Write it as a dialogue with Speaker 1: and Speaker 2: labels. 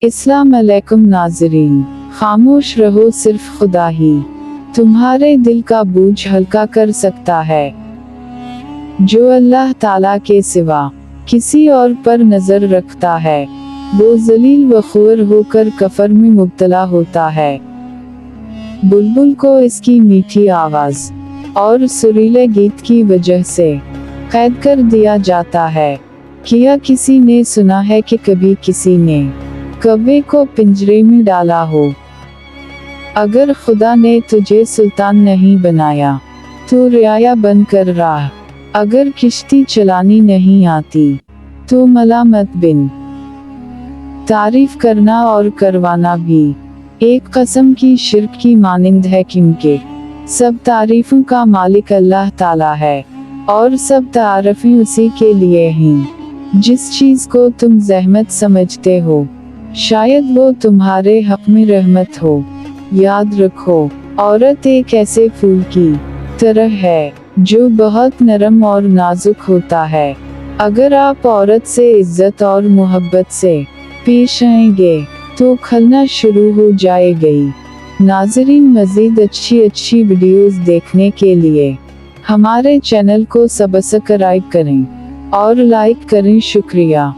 Speaker 1: अस्सलाम अलैकुम नाज़रीन, खामोश रहो, सिर्फ खुदा ही तुम्हारे दिल का बोझ हल्का कर सकता है। जो अल्लाह ताला के सिवा किसी और पर नजर रखता है, वो जलील व खुर होकर कफर में मुब्तला होता है। बुलबुल को इसकी मीठी आवाज और सुरीले गीत की वजह से कैद कर दिया जाता है। क्या किसी ने सुना है कि कभी किसी ने कौवे को पिंजरे में डाला हो? अगर खुदा ने तुझे सुल्तान नहीं बनाया तो रियाया बन कर रहा। अगर किश्ती चलानी नहीं आती तो मलामत बिन। तारीफ करना और करवाना भी एक कसम की शिर्क की मानिंद है, क्योंकि सब तारीफों का मालिक अल्लाह ताला है और सब तारीफें उसी के लिए हैं। जिस चीज को तुम जहमत समझते हो, शायद वो तुम्हारे हक में रहमत हो। याद रखो, औरत एक ऐसे फूल की तरह है जो बहुत नरम और नाजुक होता है। अगर आप औरत से इज्जत और मोहब्बत से पेश आएंगे तो खलना शुरू हो जाएगी। नाज़रीन, मज़ीद अच्छी वीडियोस देखने के लिए हमारे चैनल को सब्सक्राइब करें और लाइक करें। शुक्रिया।